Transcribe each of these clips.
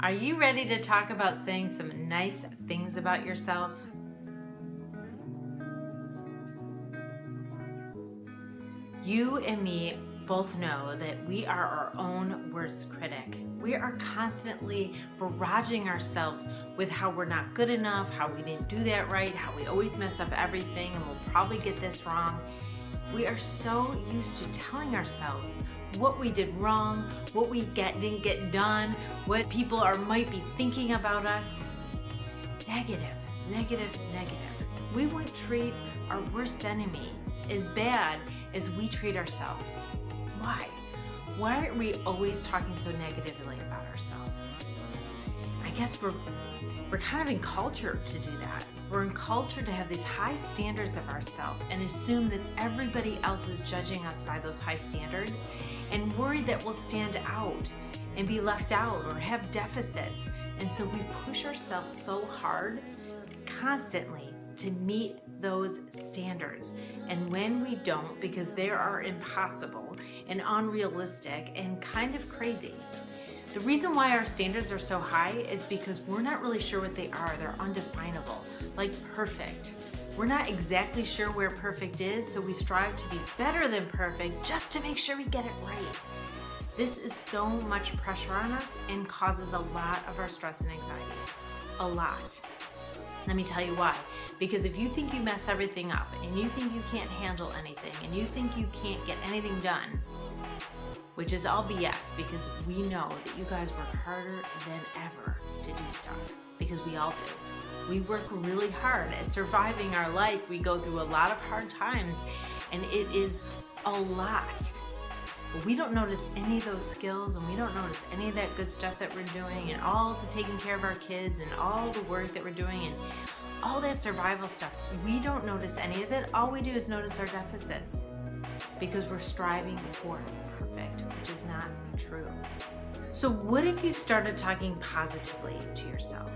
Are you ready to talk about saying some nice things about yourself? You and me both know that we are our own worst critic. We are constantly barraging ourselves with how we're not good enough, how we didn't do that right, how we always mess up everything and we'll probably get this wrong. We are so used to telling ourselves what we did wrong, what we didn't get done, what people might be thinking about us. Negative, negative, negative. We would treat our worst enemy as bad as we treat ourselves. Why? Why are we always talking so negatively about ourselves? I guess we're kind of in culture to do that. We're in culture to have these high standards of ourselves and assume that everybody else is judging us by those high standards and worry that we'll stand out and be left out or have deficits. And so we push ourselves so hard constantly to meet those standards. And when we don't, because they are impossible and unrealistic and kind of crazy. The reason why our standards are so high is because we're not really sure what they are. They're undefinable, like perfect. We're not exactly sure where perfect is, so we strive to be better than perfect just to make sure we get it right. This is so much pressure on us and causes a lot of our stress and anxiety. A lot. Let me tell you why. Because if you think you mess everything up and you think you can't handle anything and you think you can't get anything done, which is all BS, because we know that you guys work harder than ever to do stuff, because we all do. We work really hard at surviving our life. We go through a lot of hard times, and it is a lot. But we don't notice any of those skills, and we don't notice any of that good stuff that we're doing, and all the taking care of our kids, and all the work that we're doing, and all that survival stuff. We don't notice any of it. All we do is notice our deficits, because we're striving for perfect, which is not true. So what if you started talking positively to yourself?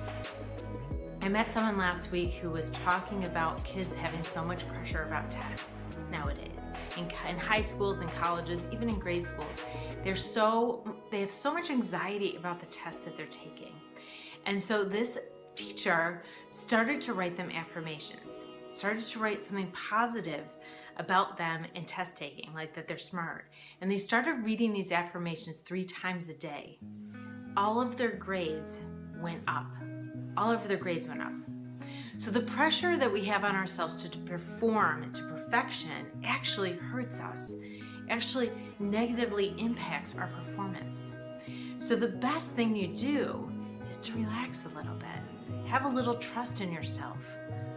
I met someone last week who was talking about kids having so much pressure about tests nowadays. In high schools and colleges, even in grade schools, they have so much anxiety about the tests that they're taking. And so this teacher started to write them affirmations, started to write something positive about them in test taking, like that they're smart. And they started reading these affirmations 3 times a day. All of their grades went up. All of their grades went up. So the pressure that we have on ourselves to perform to perfection actually hurts us, actually negatively impacts our performance. So the best thing you do is to relax a little bit. Have a little trust in yourself.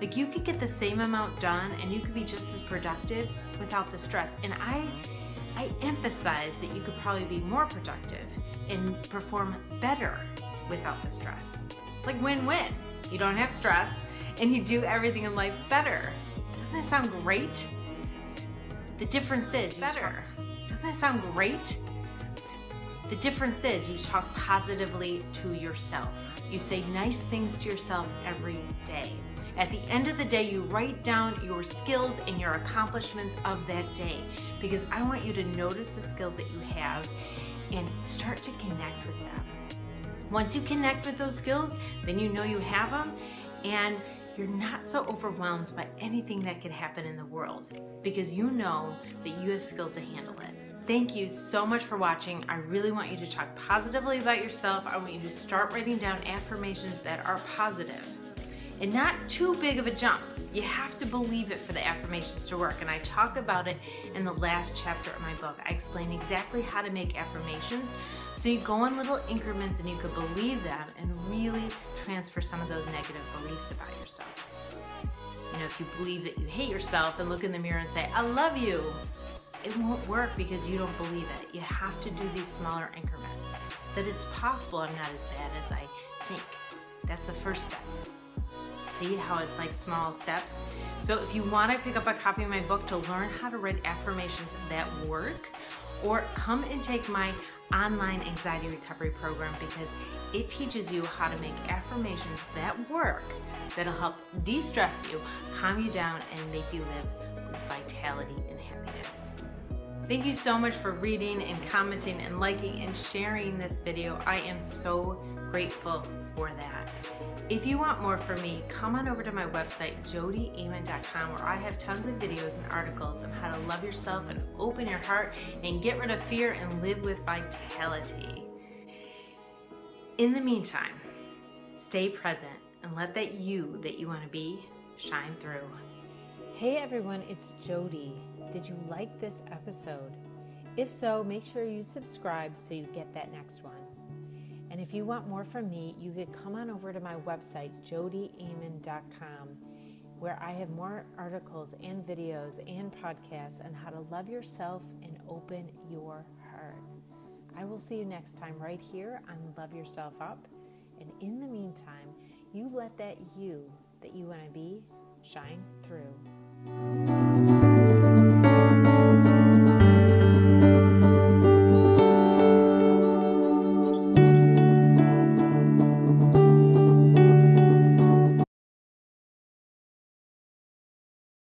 Like, you could get the same amount done and you could be just as productive without the stress. And I emphasize that you could probably be more productive and perform better without the stress. It's like win-win. You don't have stress and you do everything in life better. Doesn't that sound great? The difference is better. Doesn't that sound great? The difference is you talk positively to yourself. You say nice things to yourself every day. At the end of the day, you write down your skills and your accomplishments of that day, because I want you to notice the skills that you have and start to connect with them. Once you connect with those skills, then you know you have them and you're not so overwhelmed by anything that could happen in the world, because you know that you have skills to handle it. Thank you so much for watching. I really want you to talk positively about yourself. I want you to start writing down affirmations that are positive. And not too big of a jump. You have to believe it for the affirmations to work. And I talk about it in the last chapter of my book. I explain exactly how to make affirmations so you go in little increments and you can believe them and really transfer some of those negative beliefs about yourself. You know, if you believe that you hate yourself and look in the mirror and say, I love you, it won't work because you don't believe it. You have to do these smaller increments. That it's possible I'm not as bad as I think. That's the first step. See how it's like small steps? So if you want to pick up a copy of my book to learn how to write affirmations that work, or come and take my online anxiety recovery program, because it teaches you how to make affirmations that work, that'll help de-stress you, calm you down, and make you live with vitality and happiness. Thank you so much for reading and commenting and liking and sharing this video. I am so grateful for that. If you want more from me, come on over to my website, jodyamen.com, where I have tons of videos and articles on how to love yourself and open your heart and get rid of fear and live with vitality. In the meantime, stay present and let that you want to be shine through. Hey everyone, it's Jody. Did you like this episode? If so, make sure you subscribe so you get that next one. And if you want more from me, you could come on over to my website, jodyamen.com, where I have more articles and videos and podcasts on how to love yourself and open your heart. I will see you next time right here on Love Yourself Up. And in the meantime, you let that you want to be shine through.